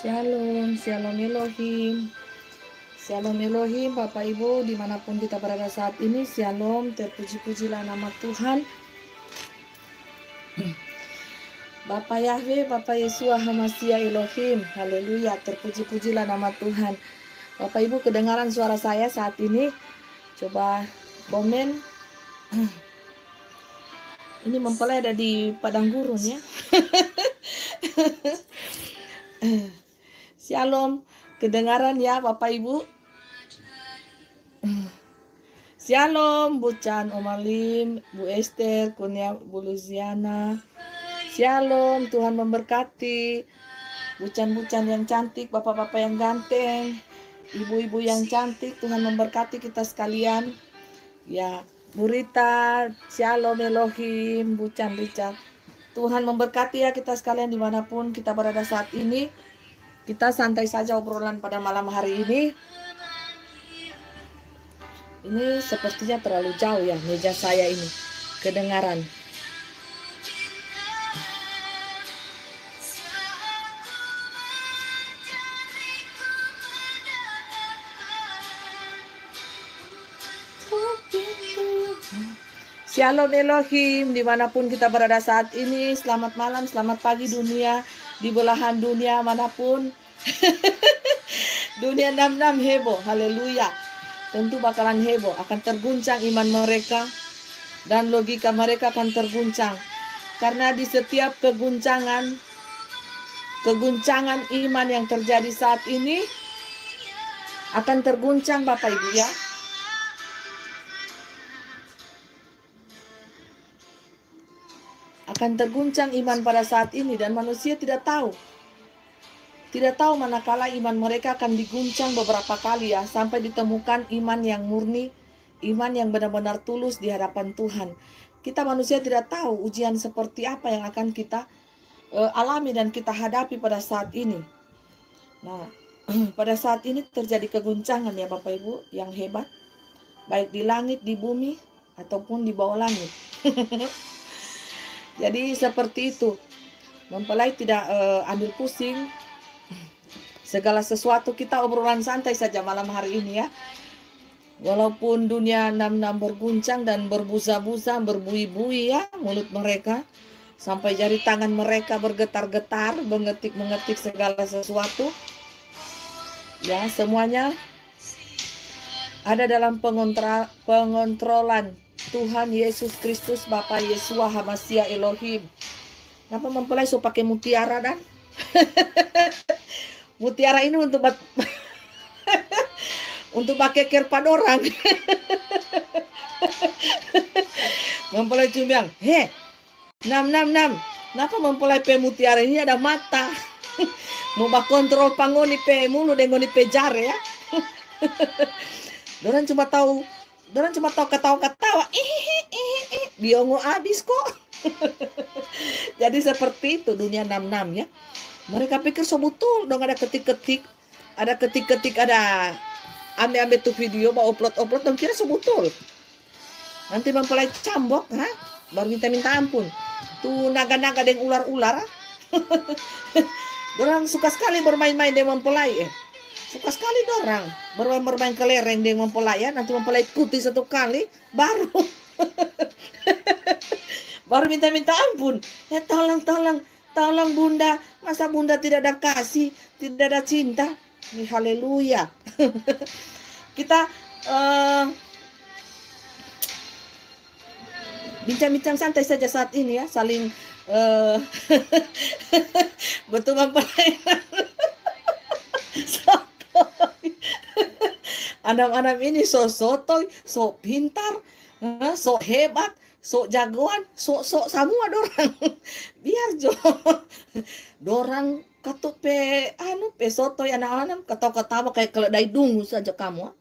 Shalom, Shalom Elohim. Shalom Elohim, Bapak Ibu, dimanapun kita berada saat ini, Shalom, terpuji-pujilah nama Tuhan. Bapak Yahweh, Bapak Yesua Hamasia Elohim, haleluya, terpuji-pujilah nama Tuhan. Bapak Ibu, kedengaran suara saya saat ini? Coba komen. Ini mempelai ada di padang gurun ya. Shalom, kedengaran ya Bapak Ibu? Shalom, Bu Chan, Om Alim, Bu Esther, Kurnia, Bu Luziana. Shalom, Tuhan memberkati. Bucan-bucan yang cantik, bapak-bapak yang ganteng, ibu-ibu yang cantik, Tuhan memberkati kita sekalian. Ya, Bu Rita, Shalom Elohim, Bucan Richard. Tuhan memberkati ya kita sekalian dimanapun kita berada saat ini. Kita santai saja obrolan pada malam hari ini. Ini sepertinya terlalu jauh ya meja saya ini. Kedengaran. Shalom Elohim, dimanapun kita berada saat ini. Selamat malam, selamat pagi dunia. Di belahan dunia manapun. Dunia 66 heboh, haleluya. Tentu bakalan heboh, akan terguncang iman mereka. Dan logika mereka akan terguncang. Karena di setiap keguncangan iman yang terjadi saat ini akan terguncang Bapak Ibu ya. Akan terguncang iman pada saat ini dan manusia tidak tahu. Tidak tahu manakala iman mereka akan diguncang beberapa kali ya, sampai ditemukan iman yang murni, iman yang benar-benar tulus di hadapan Tuhan. Kita manusia tidak tahu ujian seperti apa yang akan kita alami dan kita hadapi pada saat ini. Nah, pada saat ini terjadi keguncangan ya Bapak Ibu yang hebat, baik di langit, di bumi, ataupun di bawah langit. Jadi seperti itu, mempelai tidak ambil pusing. Segala sesuatu kita obrolan santai saja malam hari ini ya. Walaupun dunia 66 berguncang dan berbusa-busa, berbui-bui ya mulut mereka. Sampai jari tangan mereka bergetar-getar, mengetik segala sesuatu. Ya, semuanya ada dalam pengontrolan Tuhan Yesus Kristus, Bapa Yesua Hamasia Elohim. Kenapa mempelai so pakai mutiara dan? Mutiara ini untuk untuk pakai kerpan orang. Mempelai cuma bilang, "He, 666. Kenapa mempelai pe mutiara ini ada mata?" Mau bak kontrol pangoni pe mulu dengan pe jare ya. Dorang cuma tahu ketawa-ketawa. Biongo abis kok. Jadi seperti itu dunia 66 ya. Mereka pikir so betul dong, ada ketik-ketik, ada ambil tuh video, bawa upload dong, kira so betul. Nanti mempelai cambok, ha? Baru minta ampun. Tuh naga-naga dan ular-ular. Dorang suka sekali bermain-main dengan mempelai. Suka sekali dorang bermain kelereng dengan mempelai ya. Nanti mempelai putih satu kali, baru baru minta ampun. Ya tolong bunda, masa bunda tidak ada kasih, tidak ada cinta. Ini haleluya. Kita bincang-bincang santai saja saat ini ya, saling betul mempelai. Anak-anak ini so sotoy, so pintar, so hebat, so jagoan, so semua dorang. Biar jo dorang katuk pe sotoy anak-anak ketawa-ketawa kayak keledai dungu saja kamu.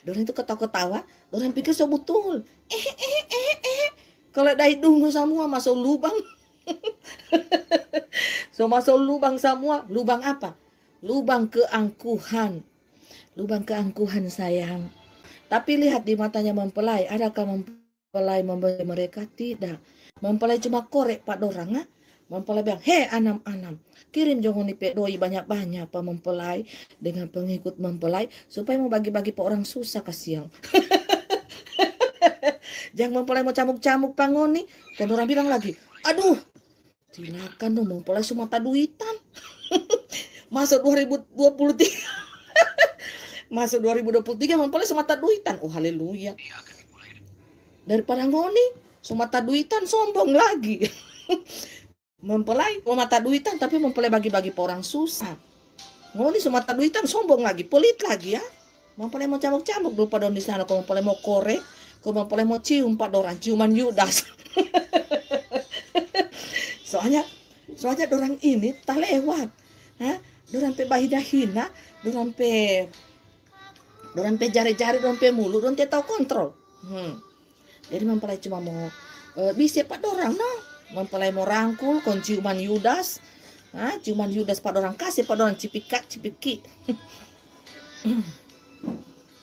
Dorang itu ketawa-ketawa, dorang pikir so betul. Keledai dungu semua masuk lubang. So masuk lubang semua. Lubang apa? Lubang keangkuhan. Lubang keangkuhan sayang. Tapi lihat di matanya mempelai, adakah mempelai memberi mereka? Tidak. Mempelai cuma korek pak dorang, ha? Mempelai bilang, "He anam-anam, kirim jangan pe doi banyak-banyak pa mempelai dengan pengikut mempelai supaya mau bagi-bagi pe orang susah kasihan." Jangan mempelai mau camuk-camuk pangoni. Dan orang bilang lagi, "Aduh, silakan dong mempelai semua mata duitan." Masuk 2023. Masuk 2023 mempelai semata duitan. Oh haleluya. Daripada ngoni semata duitan sombong lagi. Mempelai mau mata duitan tapi mempelai bagi-bagi pe orang susah. Ngoni semata duitan sombong lagi, pelit lagi ya. Mempelai mau camuk-camuk dulu pada di sana. Kalau mempelai mau korek, kalau mempelai mau cium pada orang ciuman Yudas. soalnya orang ini tak lewat. Hah? Dorang pe bahidah hina, dorang pe jari-jari, dorang pe mulut, dorang tahu kontrol. Jadi mempelai cuma mau bisa pak dorang no. Mempelai mau rangkul, kon ciuman Yudas. Ciuman Yudas pak dorang kasih pak dorang cipiki.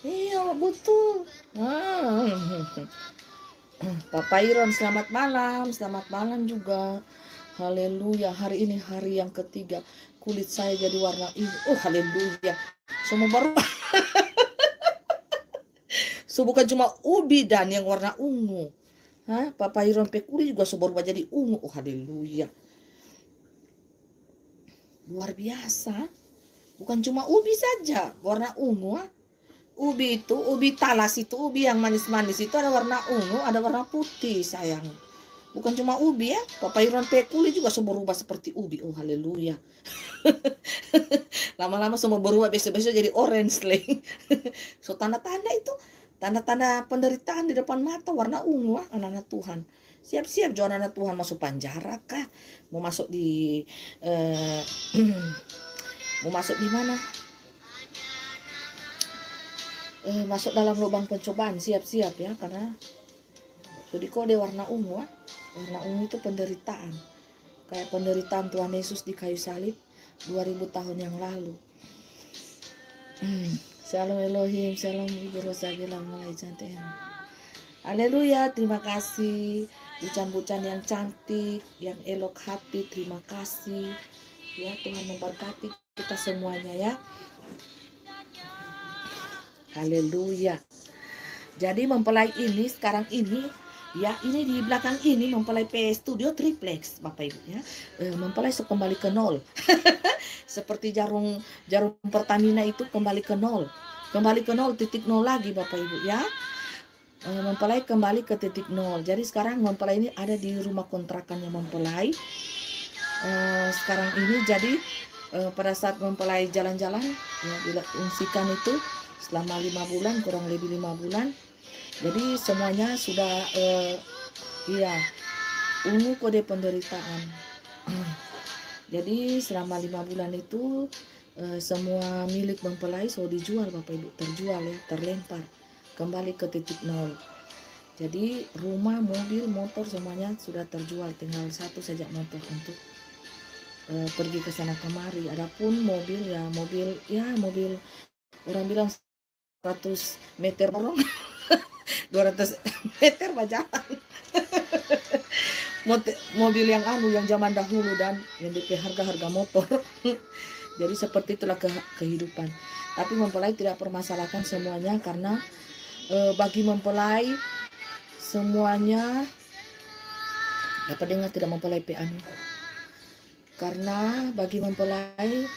Iya betul. Papa Iron selamat malam juga. Haleluya, hari ini hari yang ketiga kulit saya jadi warna ini. Oh haleluya, semua baru. So bukan cuma ubi dan yang warna ungu. Papa Iron pe kulit juga so berubah jadi ungu. Oh haleluya, luar biasa. Bukan cuma ubi saja warna ungu. Ubi itu, ubi talas itu, ubi yang manis-manis itu ada warna ungu, ada warna putih sayang. Bukan cuma ubi ya, Papa Iron pe kulit juga semua berubah seperti ubi. Oh haleluya. Lama-lama semua berubah, besok-besok jadi orange lagi. So tanda-tanda itu, tanda-tanda penderitaan di depan mata warna ungu anak-anak Tuhan. Siap-siap jangan anak Tuhan masuk penjara kah? Mau masuk di mau masuk di mana? Masuk dalam lubang pencobaan, siap-siap ya, karena sudah kode warna ungu. Warna ungu itu penderitaan, kayak penderitaan Tuhan Yesus di kayu salib 2000 tahun yang lalu. Shalom Elohim, shalom Ibu Rosa Gelang mulai cantik. Haleluya, terima kasih bucan-bucan yang cantik, yang elok hati, terima kasih ya. Tuhan memberkati kita semuanya ya. Haleluya. Jadi mempelai ini sekarang ini ya, ini di belakang ini mempelai P Studio Triplex Bapak Ibu ya. Mempelai kembali ke nol. Seperti jarum Pertamina itu kembali ke nol. Kembali ke nol, titik nol lagi Bapak Ibu ya. Mempelai kembali ke titik nol. Jadi sekarang mempelai ini ada di rumah kontrakannya mempelai. Sekarang ini jadi pada saat mempelai jalan-jalan ya, diungsikan itu selama 5 bulan, kurang lebih 5 bulan. Jadi semuanya sudah ungu kode penderitaan. Jadi selama 5 bulan itu semua milik mempelai so dijual Bapak Ibu, terjual ya, terlempar kembali ke titik nol. Jadi rumah, mobil, motor semuanya sudah terjual, tinggal satu saja motor untuk pergi ke sana kemari. Adapun mobil orang bilang 100 meter orang 200 meter berjalan. Mobil yang yang zaman dahulu dan yang DP harga motor. Jadi seperti itulah kehidupan. Tapi mempelai tidak permasalahkan semuanya, karena bagi mempelai semuanya dapat dengar tidak mempelai PA. Karena bagi mempelai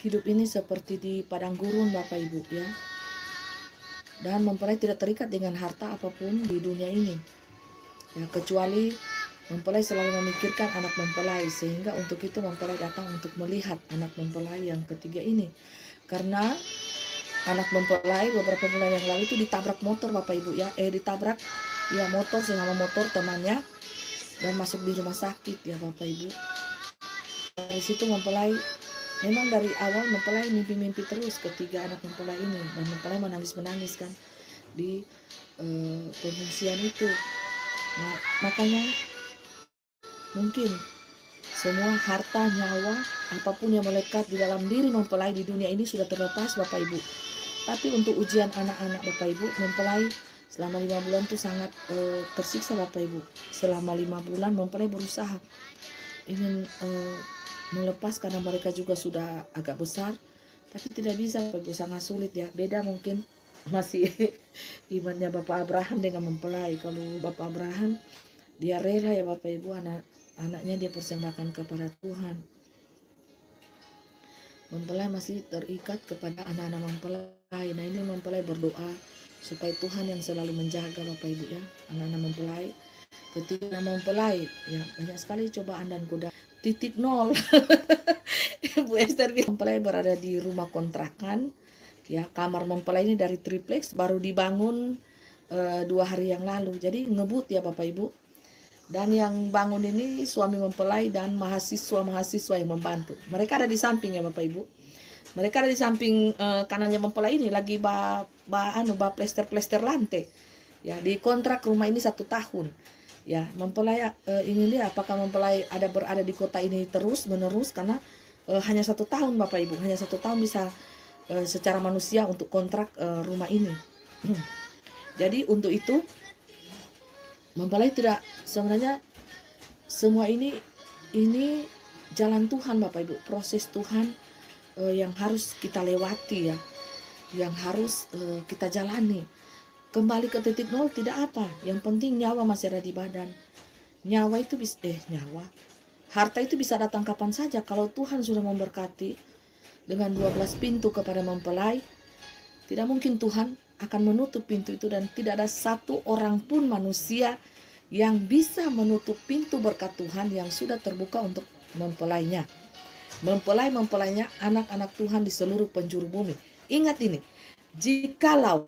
hidup ini seperti di padang gurun Bapak Ibu ya. Dan mempelai tidak terikat dengan harta apapun di dunia ini ya, kecuali mempelai selalu memikirkan anak mempelai, sehingga untuk itu mempelai datang untuk melihat anak mempelai yang ketiga ini. Karena anak mempelai beberapa bulan yang lalu itu ditabrak motor Bapak Ibu ya, ditabrak ya motor sama motor temannya dan masuk di rumah sakit ya Bapak Ibu. Dari situ mempelai memang dari awal mempelai mimpi-mimpi terus ketiga anak mempelai ini, dan mempelai menangis kan di pengungsian itu. Nah, makanya mungkin semua harta, nyawa, apapun yang melekat di dalam diri mempelai di dunia ini sudah terlepas Bapak Ibu. Tapi untuk ujian anak-anak Bapak Ibu, mempelai Selama 5 bulan tuh sangat tersiksa Bapak Ibu. Selama 5 bulan mempelai berusaha ingin melepas karena mereka juga sudah agak besar, tapi tidak bisa Bapak Ibu, sangat sulit ya. Beda mungkin masih imannya Bapak Abraham dengan mempelai. Kalau Bapak Abraham dia rela ya Bapak Ibu, anaknya dia persembahkan kepada Tuhan. Mempelai masih terikat kepada anak-anak mempelai. Nah ini mempelai berdoa supaya Tuhan yang selalu menjaga Bapak Ibu ya, anak-anak mempelai. Ketika mempelai ya banyak sekali cobaan dan godaan. Titik nol. Bu Esther mempelai berada di rumah kontrakan ya, kamar mempelai ini dari triplex baru dibangun 2 hari yang lalu, jadi ngebut ya Bapak Ibu. Dan yang bangun ini suami mempelai dan mahasiswa yang membantu. Mereka ada di samping ya Bapak Ibu. Mereka ada di samping kanannya mempelai ini lagi plester lantai. Ya, di kontrak rumah ini 1 tahun. Ya, mempelai ingin lihat apakah mempelai berada di kota ini terus menerus, karena hanya 1 tahun Bapak Ibu, hanya 1 tahun bisa secara manusia untuk kontrak rumah ini. Jadi untuk itu mempelai tidak, sebenarnya semua ini jalan Tuhan Bapak Ibu, proses Tuhan yang harus kita lewati ya, yang harus kita jalani. Kembali ke titik nol tidak apa, yang penting nyawa masih ada di badan. Nyawa itu harta itu bisa datang kapan saja. Kalau Tuhan sudah memberkati dengan 12 pintu kepada mempelai, tidak mungkin Tuhan akan menutup pintu itu, dan tidak ada satu orang pun manusia yang bisa menutup pintu berkat Tuhan yang sudah terbuka untuk mempelainya. Mempelainya anak-anak Tuhan di seluruh penjuru bumi. Ingat ini, jikalau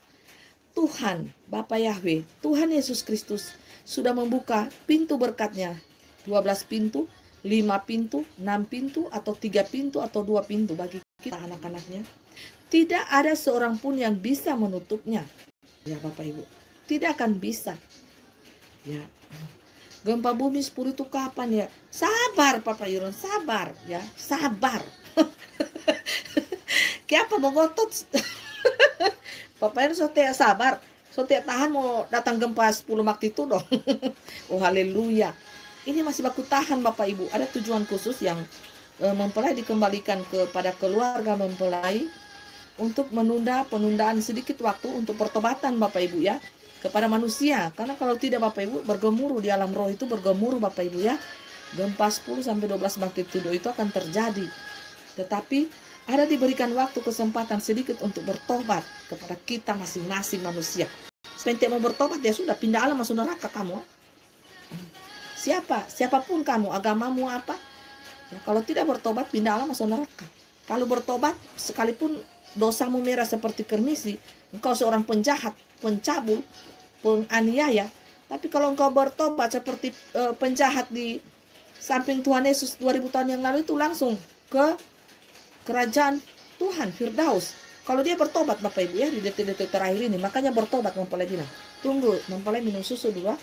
Tuhan, Bapa Yahweh, Tuhan Yesus Kristus sudah membuka pintu berkatnya, 12 pintu, 5 pintu, 6 pintu, atau 3 pintu, atau 2 pintu bagi kita anak-anaknya, tidak ada seorang pun yang bisa menutupnya. Ya Bapak Ibu, tidak akan bisa. Ya, gempa bumi 10 itu kapan ya? Sabar Papa Yuron, sabar ya, sabar. Kenapa mengotot? Papa Yuron sotea sabar, sotea tahan mau datang gempa 10 waktu itu dong. Oh haleluya. Ini masih baku tahan Bapak Ibu. Ada tujuan khusus yang mempelai dikembalikan kepada keluarga mempelai untuk penundaan sedikit waktu untuk pertobatan Bapak Ibu ya, kepada manusia. Karena kalau tidak Bapak Ibu, bergemuruh di alam roh itu, bergemuruh Bapak Ibu ya, gempa 10 sampai 12 magnitudo itu akan terjadi. Tetapi ada diberikan waktu kesempatan sedikit untuk bertobat kepada kita masing-masing manusia. Sepenting mau bertobat ya sudah, pindah alam masuk neraka kamu. Siapapun kamu, agamamu apa, ya, kalau tidak bertobat pindah alam masuk neraka. Kalau bertobat sekalipun dosamu merah seperti kermisi, engkau seorang penjahat, pencabul, penganiaya, tapi kalau engkau bertobat seperti penjahat di samping Tuhan Yesus 2000 tahun yang lalu, itu langsung ke kerajaan Tuhan, Firdaus. Kalau dia bertobat Bapak Ibu ya, di detik-detik terakhir ini, makanya bertobat mempelai bilang, tunggu mempelai minum susu dulu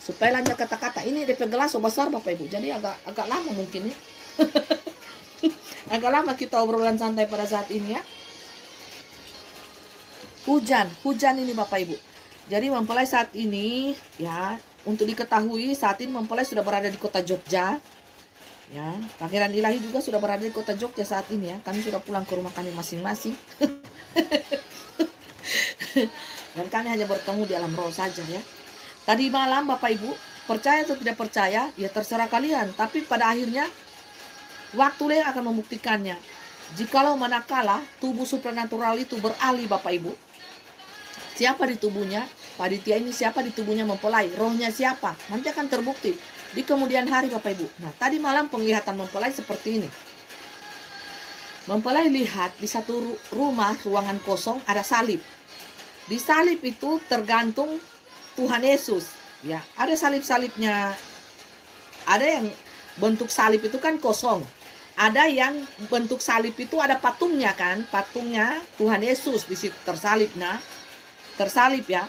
supaya lancar kata-kata. Ini DP gelas besar Bapak Ibu, jadi agak lama mungkin ya. Agak lama kita obrolan santai pada saat ini ya. Hujan ini Bapak Ibu. Jadi mempelai saat ini ya, untuk diketahui saat ini mempelai sudah berada di kota Jogja. Ya, Pangeran Ilahi juga sudah berada di kota Jogja saat ini ya. Kami sudah pulang ke rumah kami masing-masing. Dan kami hanya bertemu di alam roh saja ya. Tadi malam Bapak Ibu, percaya atau tidak percaya, ya terserah kalian. Tapi pada akhirnya waktu yang akan membuktikannya. Jikalau manakala tubuh supranatural itu beralih Bapak Ibu, siapa di tubuhnya? Panitia ini siapa di tubuhnya mempelai? Rohnya siapa? Nanti akan terbukti di kemudian hari Bapak Ibu. Nah tadi malam penglihatan mempelai seperti ini. Mempelai lihat di satu rumah, ruangan kosong, ada salib. Di salib itu tergantung Tuhan Yesus. Ya, ada salib-salibnya. Ada yang bentuk salib itu kan kosong. Ada yang bentuk salib itu ada patungnya kan, patungnya Tuhan Yesus di situ tersalib. Nah, tersalib ya.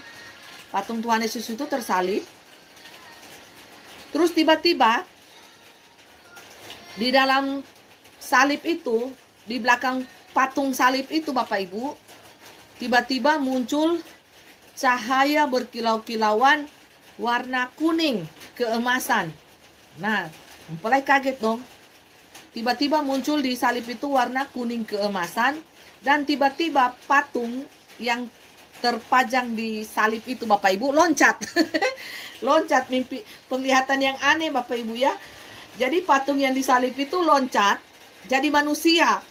Patung Tuhan Yesus itu tersalib. Terus tiba-tiba di dalam salib itu, di belakang patung salib itu Bapak Ibu, tiba-tiba muncul cahaya berkilau-kilauan warna kuning keemasan. Nah, mempelai kaget dong. Tiba-tiba muncul di salib itu warna kuning keemasan, dan tiba-tiba patung yang terpajang di salib itu Bapak Ibu loncat. Loncat, mimpi penglihatan yang aneh Bapak Ibu ya. Jadi patung yang di salib itu loncat jadi manusia.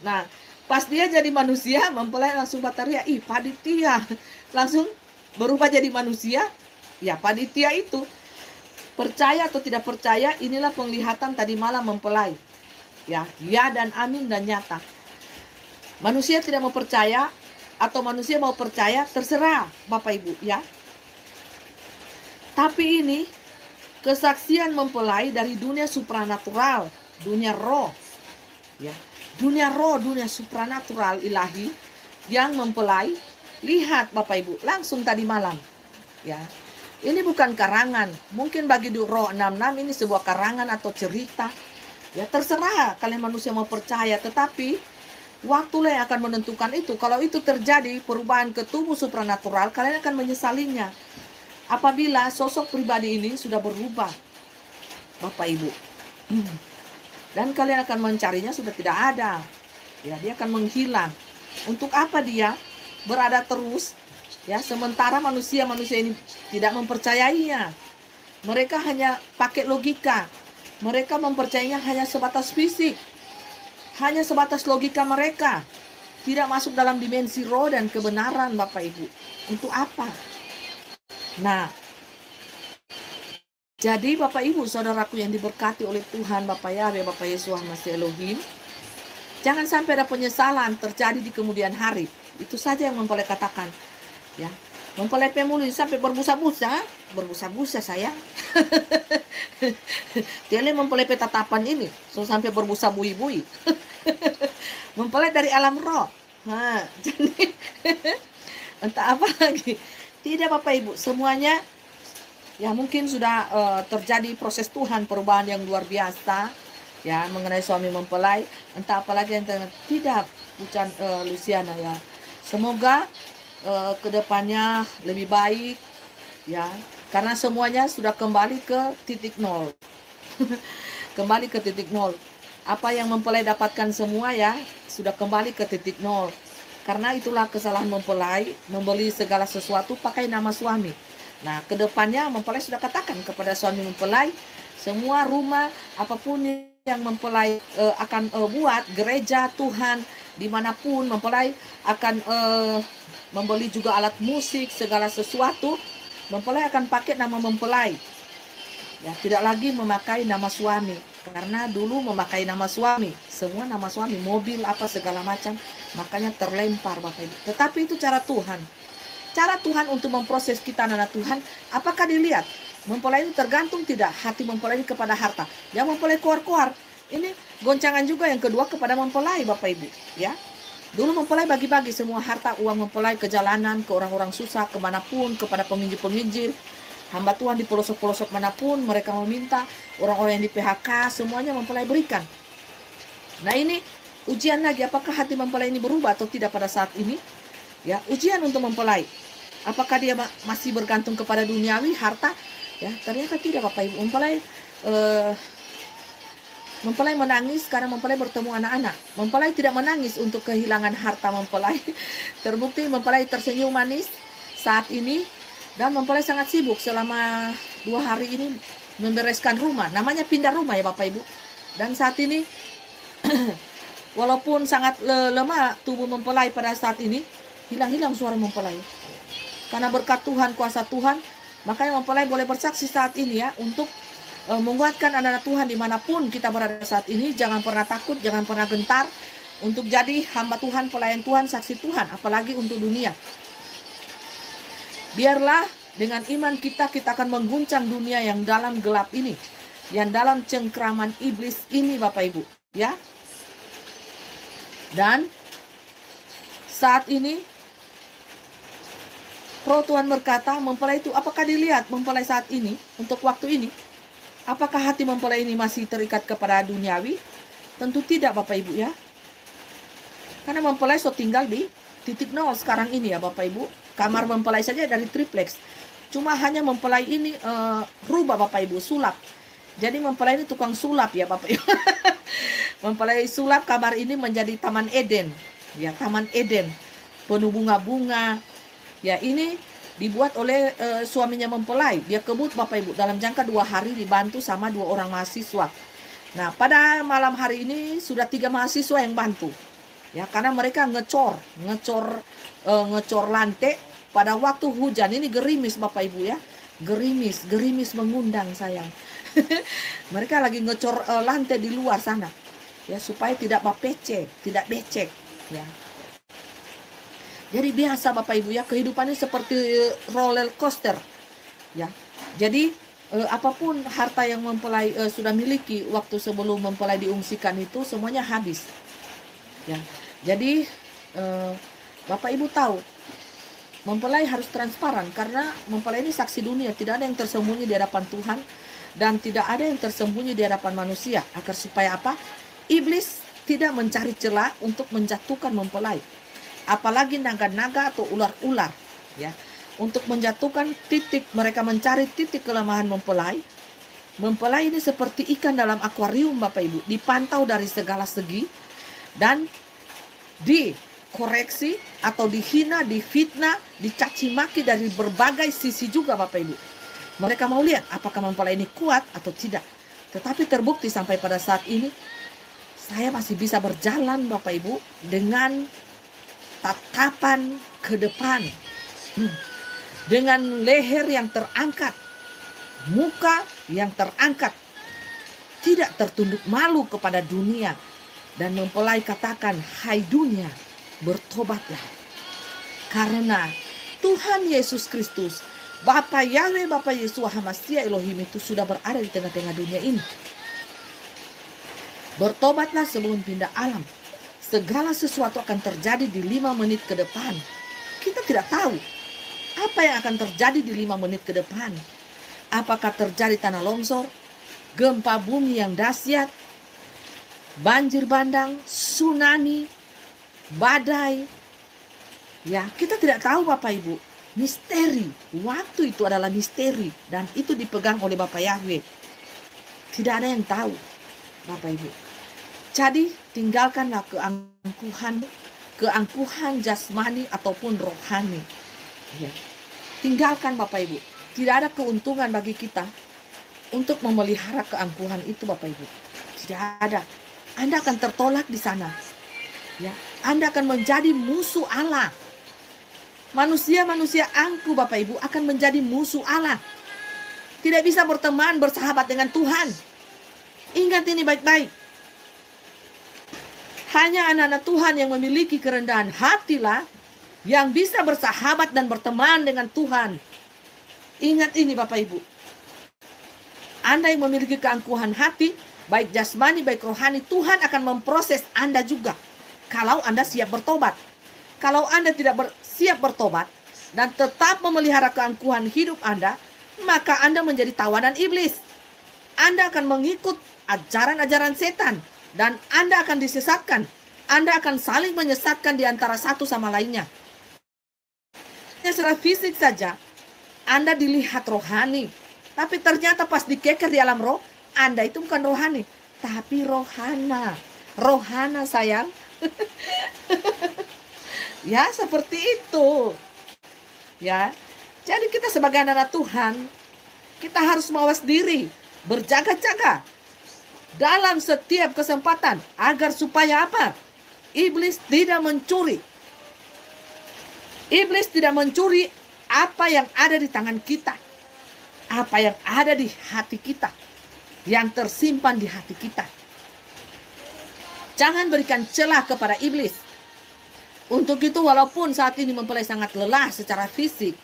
Nah, pas dia jadi manusia, mempelai langsung berteriak, "Ih, panitia!" Langsung berubah jadi manusia. Ya, panitia itu. Percaya atau tidak percaya, inilah penglihatan tadi malam mempelai. Ya dan amin dan nyata. Manusia tidak mau percaya atau manusia mau percaya, terserah Bapak Ibu ya. Tapi ini kesaksian mempelai dari dunia supranatural, dunia roh. Ya, dunia roh, dunia supranatural ilahi yang mempelai lihat Bapak Ibu langsung tadi malam. Ya. Ini bukan karangan. Mungkin bagi roh 66 ini sebuah karangan atau cerita. Ya terserah kalian manusia mau percaya, tetapi waktulah yang akan menentukan itu. Kalau itu terjadi perubahan ke tubuh supranatural, kalian akan menyesalinya. Apabila sosok pribadi ini sudah berubah, Bapak Ibu. Dan kalian akan mencarinya sudah tidak ada. Ya, dia akan menghilang. Untuk apa dia berada terus? Ya, sementara manusia ini tidak mempercayainya. Mereka hanya pakai logika. Mereka mempercayainya hanya sebatas fisik. Hanya sebatas logika mereka. Tidak masuk dalam dimensi roh dan kebenaran Bapak Ibu. Untuk apa? Nah, jadi Bapak Ibu, saudaraku yang diberkati oleh Tuhan, Bapak Yahweh, Bapak Yesus Masih Elohim, jangan sampai ada penyesalan terjadi di kemudian hari. Itu saja yang mempelai katakan. Ya, mempelai pemulih sampai berbusa-busa sayang. Dia mempelai petatapan ini, so sampai berbusa bui-bui. Mempelai dari alam roh. Jadi entah apa lagi. Tidak Bapak Ibu, semuanya ya mungkin sudah terjadi proses Tuhan, perubahan yang luar biasa ya mengenai suami mempelai. Entah apalagi yang tidak, bukan Luciana ya. Semoga kedepannya lebih baik ya, karena semuanya sudah kembali ke titik nol. Kembali ke titik nol. Apa yang mempelai dapatkan semua ya sudah kembali ke titik nol. Karena itulah kesalahan mempelai membeli segala sesuatu pakai nama suami. Nah, kedepannya mempelai sudah katakan kepada suami mempelai, semua rumah apapun yang mempelai akan buat, gereja Tuhan dimanapun, mempelai akan membeli juga alat musik, segala sesuatu, mempelai akan pakai nama mempelai. Ya, tidak lagi memakai nama suami. Karena dulu memakai nama suami, semua nama suami, mobil apa segala macam, makanya terlempar Bapak Ibu. Tetapi itu cara Tuhan. Cara Tuhan untuk memproses kita anak Tuhan, apakah dilihat? Mempelai ini tergantung tidak hati mempelai ini kepada harta. Yang mempelai keluar-keluar. Ini goncangan juga yang kedua kepada mempelai Bapak Ibu, ya. Dulu mempelai bagi-bagi semua harta uang mempelai ke jalanan, ke orang-orang susah, kemanapun, kepada peminjil-peminjil, hamba Tuhan di pelosok-pelosok manapun mereka meminta, orang-orang yang di PHK, semuanya mempelai berikan. Nah ini ujian lagi, apakah hati mempelai ini berubah atau tidak pada saat ini? Ya, ujian untuk mempelai. Apakah dia masih bergantung kepada duniawi, harta? Ya, ternyata tidak Bapak Ibu. Mempelai menangis karena mempelai bertemu anak-anak. Mempelai tidak menangis untuk kehilangan harta mempelai. Terbukti mempelai tersenyum manis saat ini. Dan mempelai sangat sibuk selama 2 hari ini membereskan rumah. Namanya pindah rumah ya Bapak Ibu. Dan saat ini, walaupun sangat lemah tubuh mempelai pada saat ini, hilang-hilang suara mempelai. Karena berkat Tuhan, kuasa Tuhan, makanya mempelai boleh bersaksi saat ini ya, untuk menguatkan anak-anak Tuhan dimanapun kita berada saat ini. Jangan pernah takut, jangan pernah gentar untuk jadi hamba Tuhan, pelayan Tuhan, saksi Tuhan, apalagi untuk dunia. Biarlah dengan iman kita akan mengguncang dunia yang dalam gelap ini, yang dalam cengkraman iblis ini Bapak Ibu ya. Dan saat ini Roh Tuhan berkata, mempelai itu apakah dilihat mempelai saat ini, untuk waktu ini? Apakah hati mempelai ini masih terikat kepada duniawi? Tentu tidak Bapak Ibu ya. Karena mempelai so tinggal di sekarang ini ya Bapak Ibu. Kamar mempelai saja dari triplex. Cuma hanya mempelai ini rubah Bapak Ibu, sulap. Jadi mempelai ini tukang sulap ya Bapak Ibu. Mempelai sulap kamar ini menjadi Taman Eden. Ya, Taman Eden. Penuh bunga-bunga. Ya, ini dibuat oleh suaminya mempelai. Dia kebut Bapak Ibu dalam jangka 2 hari dibantu sama 2 orang mahasiswa. Nah, pada malam hari ini sudah 3 mahasiswa yang bantu. Ya, karena mereka ngecor lantai pada waktu hujan. Ini gerimis Bapak Ibu ya. Gerimis mengundang sayang. Mereka lagi ngecor lantai di luar sana. Ya, supaya tidak tidak becek ya. Jadi biasa Bapak Ibu ya, kehidupannya seperti roller coaster. Ya. Jadi apapun harta yang mempelai sudah miliki waktu sebelum mempelai diungsikan itu semuanya habis. Ya. Jadi Bapak Ibu tahu, mempelai harus transparan karena mempelai ini saksi dunia, tidak ada yang tersembunyi di hadapan Tuhan dan tidak ada yang tersembunyi di hadapan manusia. Agar supaya apa? Iblis tidak mencari celah untuk menjatuhkan mempelai. Apalagi naga-naga atau ular-ular ya, untuk menjatuhkan titik, mereka mencari titik kelemahan mempelai. Mempelai ini seperti ikan dalam akuarium Bapak Ibu, dipantau dari segala segi dan dikoreksi atau dihina, difitnah, dicaci maki dari berbagai sisi juga Bapak Ibu. Mereka mau lihat apakah mempelai ini kuat atau tidak. Tetapi terbukti sampai pada saat ini saya masih bisa berjalan Bapak Ibu dengan tatapan ke depan, dengan leher yang terangkat, muka yang terangkat, tidak tertunduk malu kepada dunia. Dan mempelai katakan, hai dunia, bertobatlah. Karena Tuhan Yesus Kristus, Bapa Yahweh, Bapa Yeshua HaMashiach Elohim itu sudah berada di tengah-tengah dunia ini. Bertobatlah sebelum pindah alam. Segala sesuatu akan terjadi di 5 menit ke depan. Kita tidak tahu apa yang akan terjadi di 5 menit ke depan. Apakah terjadi tanah longsor, gempa bumi yang dahsyat, banjir bandang, tsunami, badai. Ya, kita tidak tahu Bapak Ibu. Misteri. Waktu itu adalah misteri. Dan itu dipegang oleh Bapak Yahweh. Tidak ada yang tahu Bapak Ibu. Jadi tinggalkanlah keangkuhan jasmani ataupun rohani. Ya. Tinggalkan Bapak Ibu. Tidak ada keuntungan bagi kita untuk memelihara keangkuhan itu Bapak Ibu. Tidak ada. Anda akan tertolak di sana. Ya. Anda akan menjadi musuh Allah. Manusia-manusia angkuh Bapak Ibu akan menjadi musuh Allah. Tidak bisa berteman, bersahabat dengan Tuhan. Ingat ini baik-baik. Hanya anak-anak Tuhan yang memiliki kerendahan hatilah yang bisa bersahabat dan berteman dengan Tuhan. Ingat ini Bapak Ibu. Anda yang memiliki keangkuhan hati, baik jasmani, baik rohani, Tuhan akan memproses Anda juga. Kalau Anda siap bertobat. Kalau Anda tidak siap bertobat dan tetap memelihara keangkuhan hidup Anda, maka Anda menjadi tawanan iblis. Anda akan mengikut ajaran-ajaran setan. Dan Anda akan disesatkan. Anda akan saling menyesatkan di antara satu sama lainnya. Secara fisik saja, Anda dilihat rohani. Tapi ternyata pas dikeker di alam roh, Anda itu bukan rohani. Tapi rohana. Rohana sayang. Ya seperti itu. Ya. Jadi kita sebagai anak Tuhan, kita harus mawas diri. Berjaga-jaga. Dalam setiap kesempatan agar supaya apa? Iblis tidak mencuri. Iblis tidak mencuri apa yang ada di tangan kita. Apa yang ada di hati kita. Yang tersimpan di hati kita. Jangan berikan celah kepada iblis. Untuk itu walaupun saat ini mempelai sangat lelah secara fisik.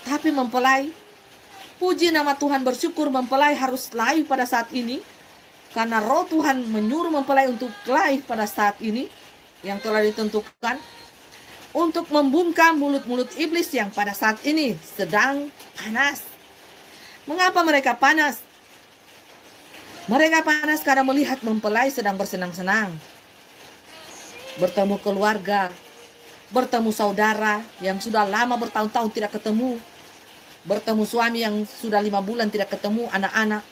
Tapi mempelai, puji nama Tuhan, bersyukur mempelai harus live pada saat ini. Karena roh Tuhan menyuruh mempelai untuk live pada saat ini yang telah ditentukan untuk membungkam mulut-mulut iblis yang pada saat ini sedang panas. Mengapa mereka panas? Mereka panas karena melihat mempelai sedang bersenang-senang, bertemu keluarga, bertemu saudara yang sudah lama bertahun-tahun tidak ketemu, bertemu suami yang sudah 5 bulan tidak ketemu, anak-anak.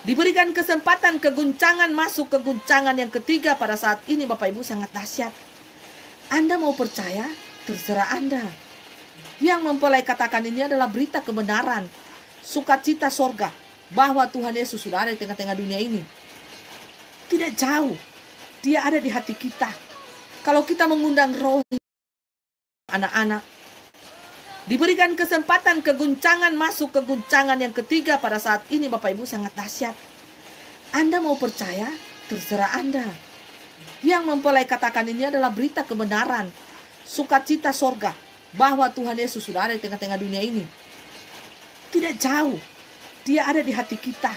Diberikan kesempatan keguncangan masuk ke guncangan yang ketiga pada saat ini Bapak Ibu sangat dahsyat. Anda mau percaya? Terserah Anda. Yang mempelai katakan ini adalah berita kebenaran, sukacita sorga, bahwa Tuhan Yesus sudah ada di tengah-tengah dunia ini. Tidak jauh, Dia ada di hati kita. Kalau kita mengundang roh anak-anak, diberikan kesempatan keguncangan masuk ke guncangan yang ketiga pada saat ini Bapak Ibu sangat dahsyat. Anda mau percaya? Terserah Anda. Yang mempelai katakan ini adalah berita kebenaran, sukacita sorga, bahwa Tuhan Yesus sudah ada di tengah-tengah dunia ini. Tidak jauh, Dia ada di hati kita.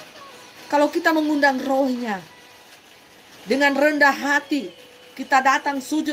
Kalau kita mengundang rohnya, dengan rendah hati, kita datang sujud